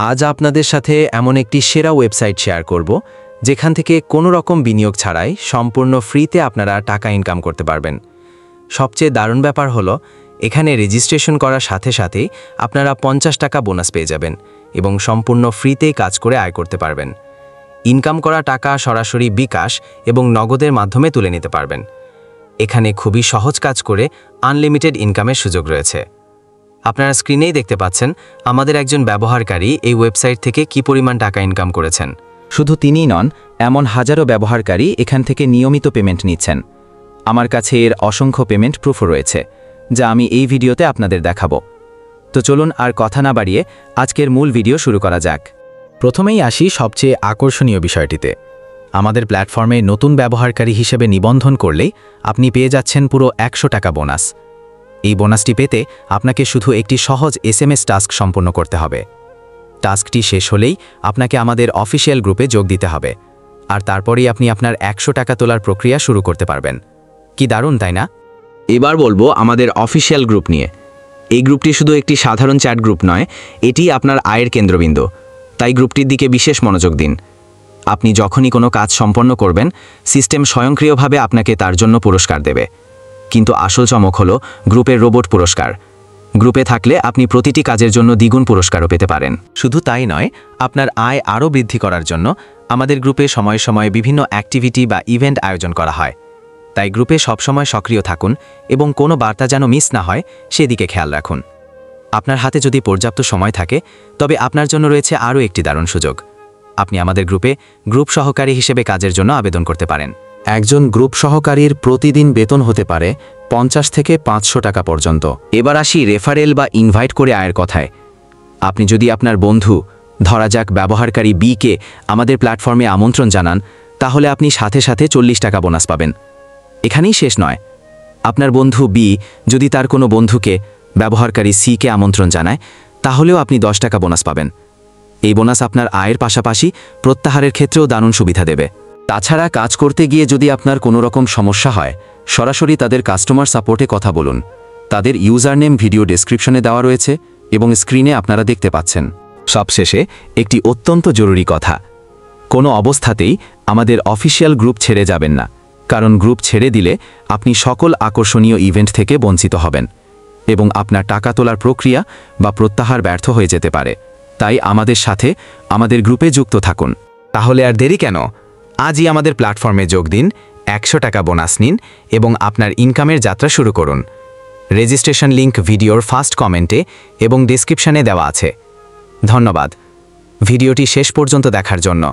আজ আপনাদের সাথে এমন একটি সেরা ওয়েবসাইট শেয়ার করব যেখান থেকে কোনো রকম বিনিয়োগ ছাড়াই সম্পূর্ণ ফ্রিতে আপনারা টাকা ইনকাম করতে পারবেন। সবচেয়ে দারুণ ব্যাপার হলো এখানে রেজিস্ট্রেশন করার সাথে সাথেই আপনারা 50 টাকা বোনাস পেয়ে যাবেন এবং সম্পূর্ণ ফ্রিতেই কাজ করে আয় করতে পারবেন। ইনকাম করা টাকা সরাসরি বিকাশ এবং নগদের মাধ্যমে তুলে নিতে পারবেন। এখানে খুবই সহজ কাজ করে আনলিমিটেড ইনকামের সুযোগ রয়েছে। আপনারা স্ক্রিনেই দেখতে পাচ্ছেন আমাদের একজন ব্যবহারকারী এই ওয়েবসাইট থেকে কী পরিমাণ টাকা ইনকাম করেছেন। শুধু তিনিই নন, এমন হাজারো ব্যবহারকারী এখান থেকে নিয়মিত পেমেন্ট নিচ্ছেন। আমার কাছে এর অসংখ্য পেমেন্ট প্রুফও রয়েছে, যা আমি এই ভিডিওতে আপনাদের দেখাবো। তো চলুন আর কথা না বাড়িয়ে আজকের মূল ভিডিও শুরু করা যাক। প্রথমেই আসি সবচেয়ে আকর্ষণীয় বিষয়টিতে। আমাদের প্ল্যাটফর্মে নতুন ব্যবহারকারী হিসেবে নিবন্ধন করলেই আপনি পেয়ে যাচ্ছেন পুরো 100 টাকা বোনাস। এই বোনাসটি পেতে আপনাকে শুধু একটি সহজ SMS টাস্ক সম্পন্ন করতে হবে। টাস্কটি শেষ হলেই আপনাকে আমাদের অফিসিয়াল গ্রুপে যোগ দিতে হবে, আর তারপরেই আপনি আপনার 100 টাকা তোলার প্রক্রিয়া শুরু করতে পারবেন। কি দারুণ, তাই না? এবার বলবো আমাদের অফিসিয়াল গ্রুপ নিয়ে। এই গ্রুপটি শুধু একটি সাধারণ চ্যাট গ্রুপ নয়, এটি আপনার আয়ের কেন্দ্রবিন্দু। তাই গ্রুপটির দিকে বিশেষ মনোযোগ দিন। আপনি যখনই কোনো কাজ সম্পন্ন করবেন, সিস্টেম স্বয়ংক্রিয়ভাবে আপনাকে তার জন্য পুরস্কার দেবে। কিন্তু আসল চমক হলো গ্রুপের রোবট পুরস্কার। গ্রুপে থাকলে আপনি প্রতিটি কাজের জন্য দ্বিগুণ পুরস্কারও পেতে পারেন। শুধু তাই নয়, আপনার আয় আরও বৃদ্ধি করার জন্য আমাদের গ্রুপে সময়ে সময়ে বিভিন্ন অ্যাক্টিভিটি বা ইভেন্ট আয়োজন করা হয়। তাই গ্রুপে সবসময় সক্রিয় থাকুন এবং কোনো বার্তা যেন মিস না হয় সেদিকে খেয়াল রাখুন। আপনার হাতে যদি পর্যাপ্ত সময় থাকে, তবে আপনার জন্য রয়েছে আরও একটি দারুণ সুযোগ। আপনি আমাদের গ্রুপে গ্রুপ সহকারী হিসেবে কাজের জন্য আবেদন করতে পারেন। একজন গ্রুপ সহকারীর প্রতিদিন বেতন হতে পারে 50 থেকে 500 টাকা পর্যন্ত। এবার আসি রেফারেল বা ইনভাইট করে আয়ের কথায়। আপনি যদি আপনার বন্ধু, ধরা যাক ব্যবহারকারী বিকে, আমাদের প্ল্যাটফর্মে আমন্ত্রণ জানান, তাহলে আপনি সাথে সাথে 40 টাকা বোনাস পাবেন। এখানেই শেষ নয়, আপনার বন্ধু বি যদি তার কোনো বন্ধুকে, ব্যবহারকারী সিকে আমন্ত্রণ জানায়, তাহলেও আপনি 10 টাকা বোনাস পাবেন। এই বোনাস আপনার আয়ের পাশাপাশি প্রত্যাহারের ক্ষেত্রেও দারুণ সুবিধা দেবে। তাছাড়া কাজ করতে গিয়ে যদি আপনার কোনো রকম সমস্যা হয়, সরাসরি তাদের কাস্টমার সাপোর্টে কথা বলুন। তাদের ইউজার নেম ভিডিও ডেসক্রিপশনে দেওয়া রয়েছে এবং স্ক্রিনে আপনারা দেখতে পাচ্ছেন। সবশেষে একটি অত্যন্ত জরুরি কথা, কোনো অবস্থাতেই আমাদের অফিসিয়াল গ্রুপ ছেড়ে যাবেন না, কারণ গ্রুপ ছেড়ে দিলে আপনি সকল আকর্ষণীয় ইভেন্ট থেকে বঞ্চিত হবেন এবং আপনার টাকা তোলার প্রক্রিয়া বা প্রত্যাহার ব্যর্থ হয়ে যেতে পারে। তাই আমাদের সাথে আমাদের গ্রুপে যুক্ত থাকুন। তাহলে আর দেরি কেন? আজই আমাদের প্ল্যাটফর্মে যোগ দিন, 100 টাকা বোনাস নিন এবং আপনার ইনকামের যাত্রা শুরু করুন। রেজিস্ট্রেশন লিংক ভিডিওর ফার্স্ট কমেন্টে এবং ডেসক্রিপশনে দেওয়া আছে। ধন্যবাদ ভিডিওটি শেষ পর্যন্ত দেখার জন্য।